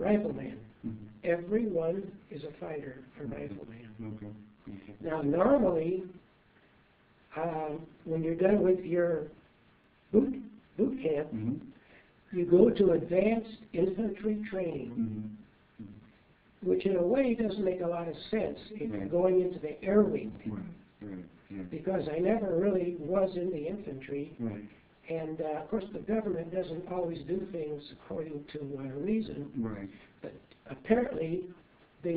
rifleman. Mm-hmm. Everyone is a fighter, a rifleman. Okay. Okay. Now, normally, when you're done with your boot camp, Mm-hmm. you go to advanced infantry training, Mm-hmm. which in a way doesn't make a lot of sense if you're Right. going into the air wing, Right. Right. because I never really was in the infantry, Right. and of course the government doesn't always do things according to reason, Right. but apparently they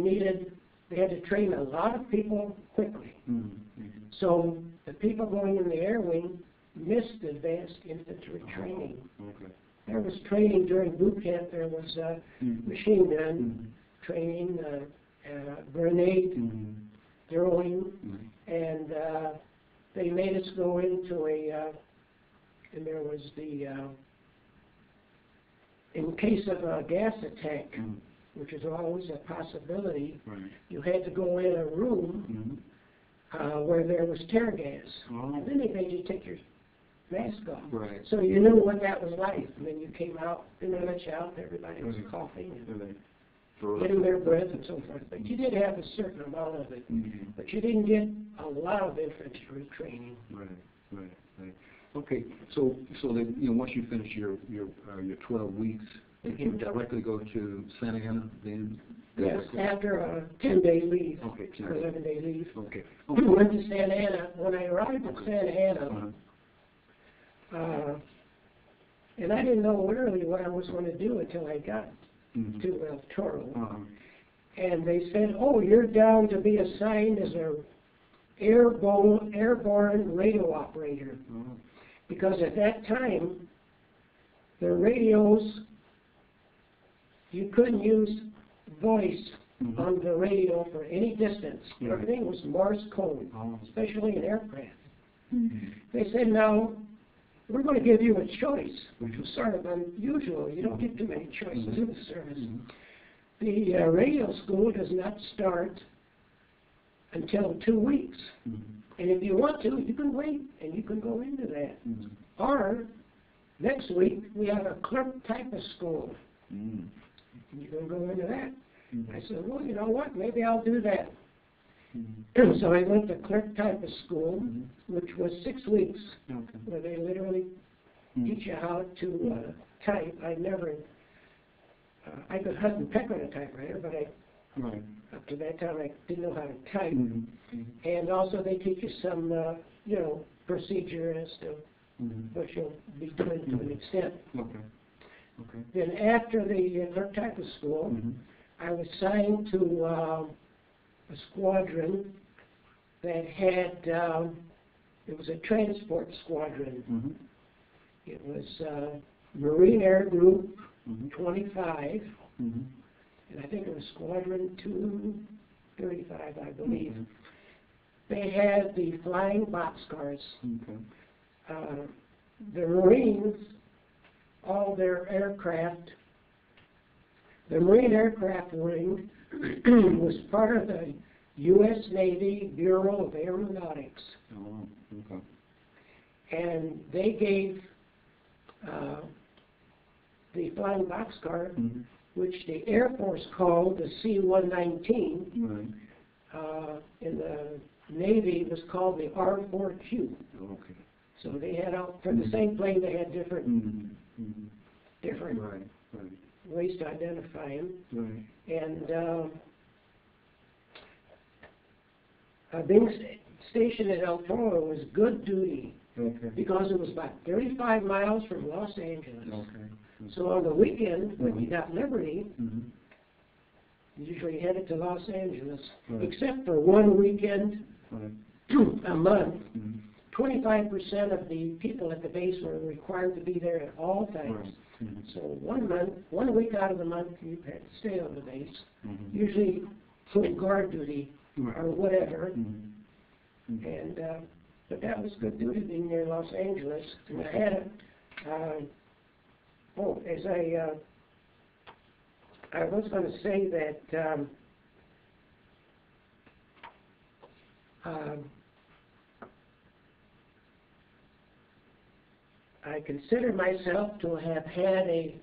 had to train a lot of people quickly. Mm-hmm. So the people going in the air wing missed advanced infantry training. Okay. There was training during boot camp. There was Mm-hmm. machine gun Mm-hmm. training, grenade Mm-hmm. throwing, Mm-hmm. and they made us go into and there was in case of a gas attack, Mm-hmm. which is always a possibility, Right. you had to go in a room Mm-hmm. where there was tear gas. Oh. And then they made you take your mask off. Right. So you knew what that was like. And then you came out, and they let you out, and everybody was Mhm. coughing and Right. For getting their breath and so forth. But you did have a certain amount of it. Mm-hmm. But you didn't get a lot of infantry training. Right. Right. Right. Okay. So then, once you finish your 12 weeks, did you directly go to Santa Ana then? Yes, after a 10-day leave, Okay. or 11-day leave. Okay. We went to Santa Ana. When I arrived at Santa Ana, Uh-huh. and I didn't know really what I was going to do until I got Mm-hmm. to El Toro. Uh-huh. And they said, oh, you're down to be assigned as a airborne radio operator. Uh-huh. Because at that time, the radios, you couldn't use voice Mhm. on the radio for any distance. Yeah. Everything was Morse code, Oh. especially in aircraft. Mm-hmm. They said, now, we're going to give you a choice, which was sort of unusual. You don't get too many choices in the service. Mm-hmm. The radio school does not start until 2 weeks. Mm-hmm. And if you want to, you can wait and you can go into that. Mm-hmm. Or, next week, we have a clerk type of school. Mm-hmm. And you can go into that. Mm-hmm. I said, well, you know what, maybe I'll do that. Mm-hmm. So I went to clerk type of school, Mhm. which was 6 weeks, Okay. where they literally teach you how to type. I could hunt and peck on a typewriter, but Right. up to that time I didn't know how to type. Mm-hmm. Mm-hmm. And also they teach you some, procedure as to Mm-hmm. what you'll be doing to an extent. Okay. Okay. Then after the clerk type of school, Mm-hmm. I was assigned to a squadron that had, it was a transport squadron. Mm-hmm. It was Marine Air Group Mm-hmm. 25, Mm-hmm. and I think it was Squadron 235, I believe. Mhm. They had the flying boxcars. Okay. The Marines, all their aircraft, the Marine Aircraft Wing was part of the U.S. Navy Bureau of Aeronautics. Oh, okay. And they gave the flying boxcar, Mm-hmm. which the Air Force called the C-119, Right. in the Navy it was called the R-4Q. Okay. So they had, for the same plane, they had different Mm-hmm. Mm-hmm. different Right. Right. ways to identify them. Right. And being stationed at El Toro was good duty Okay. because it was about 35 miles from Los Angeles. Okay. So on the weekend, when you got liberty, Mm-hmm. you usually headed to Los Angeles, Right. except for one weekend Right. a month. Mm-hmm. 25% of the people at the base were required to be there at all times. Right. Mm-hmm. So 1 week out of the month, you had to stay on the base, Mm-hmm. usually full guard duty Right. or whatever. Mm-hmm. Mm-hmm. And but that was good duty being near Los Angeles. And I had I was going to say that I consider myself to have had a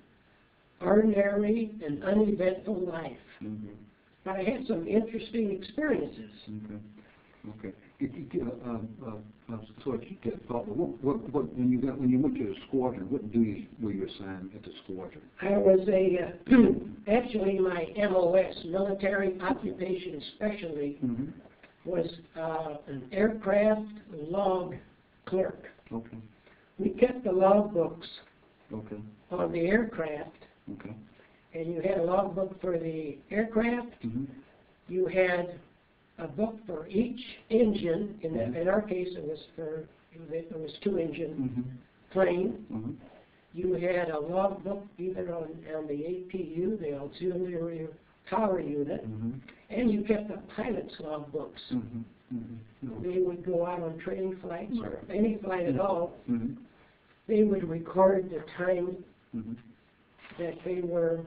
ordinary and uneventful life. Mm-hmm. But I had some interesting experiences. Okay. So if you get thought, when you went to the squadron, what duties were you assigned at the squadron? I was actually my MOS, military occupation specialty, was an aircraft log clerk. Okay. We kept the log books Okay. on the aircraft, Okay. and you had a log book for the aircraft. You had a book for each engine. In our case, it was 2-engine plane. You had a log book even on the APU, the auxiliary power unit, and you kept the pilot's log books. They would go out on training flights or any flight at all. They would record the time that they were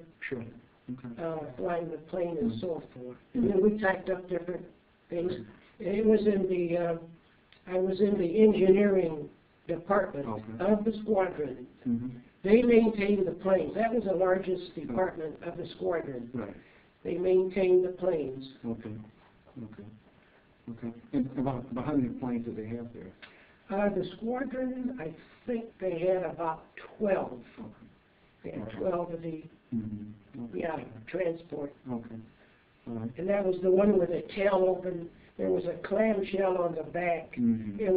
flying the plane and so forth. And then we typed up different things. It was I was in the engineering department of the squadron. They maintained the planes. That was the largest department of the squadron. They maintained the planes. Okay. And about how many planes did they have there? The squadron, I think they had about 12. They had 12 of the transport. Okay. All right. And that was the one with the tail open. There was a clamshell on the back. It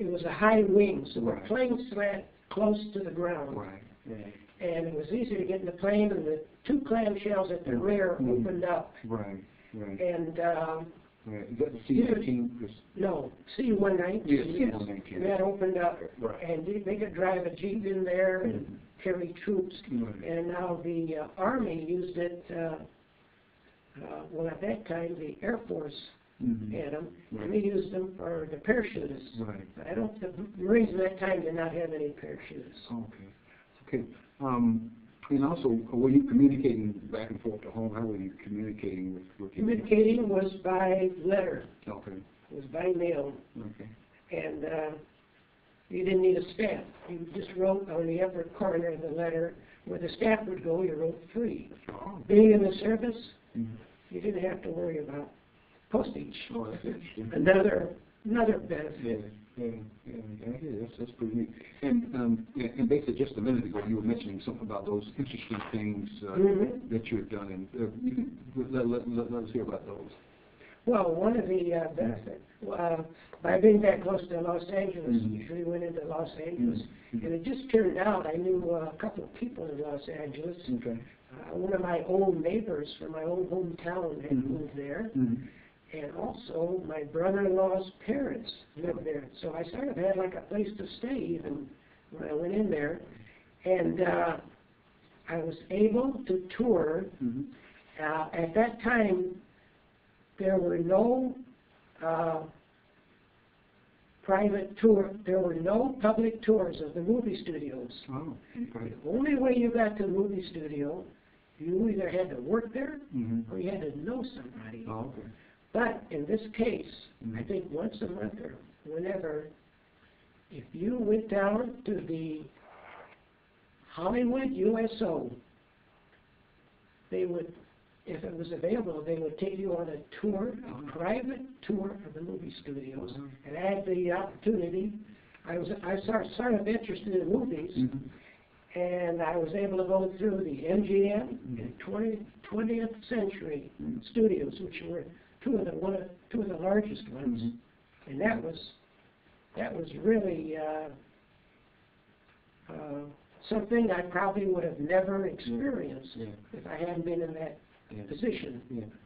was a high wing, so the plane slant close to the ground. And it was easy to get in the plane, and the 2 clamshells at the rear opened up. And Is that the C-18? no, C-119. Yes, C-119. That opened up, and they could drive a Jeep in there and carry troops. And now the Army used it. Well, at that time, the Air Force had them, and they used them for the parachutists. But the Marines at that time did not have any parachutists. Okay. And also, were you communicating back and forth to home? How were you communicating with Communicating was by letter. Okay. It was by mail. Okay. And you didn't need a stamp. You just wrote on the upper corner of the letter where the stamp would go. You wrote free. Being in the service, you didn't have to worry about postage. That's interesting. Another benefit. That's pretty neat. And basically, just a minute ago, you were mentioning something about those interesting things that you have done, and let us hear about those. Well, one of the benefits, by being that close to Los Angeles, usually went into Los Angeles, and it just turned out I knew a couple of people in Los Angeles. One of my old neighbors from my old hometown had moved there. And also, my brother-in-law's parents lived there. So I sort of had like a place to stay even when I went in there. And I was able to tour. At that time, there were no private tour. There were no public tours of the movie studios. The only way you got to the movie studio, you either had to work there or you had to know somebody. But in this case, I think once a month or whenever, if you went down to the Hollywood USO, they would, if it was available, they would take you on a tour, a private tour of the movie studios. And I had the opportunity. I was sort of interested in movies, and I was able to go through the MGM and 20th Century Studios, which were two of the largest ones, and that was really something I probably would have never experienced if I hadn't been in that position.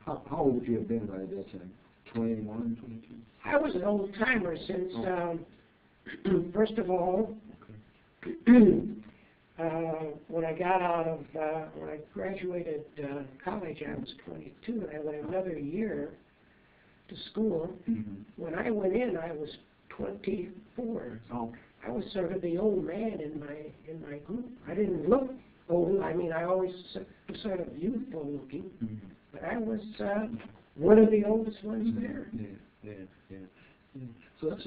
How old would you have been by that time? 21, 22? I was an old timer since, first of all, when I got out of, when I graduated college, I was 22, and I went another year to school. When I went in, I was 24. I was sort of the old man in my group. I didn't look old. I mean, I always was sort of youthful looking, but I was one of the oldest ones there. So that's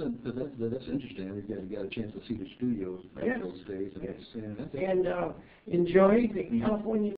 interesting. We got a chance to see the studios back Yes. those days. Yes. And that's And enjoy the California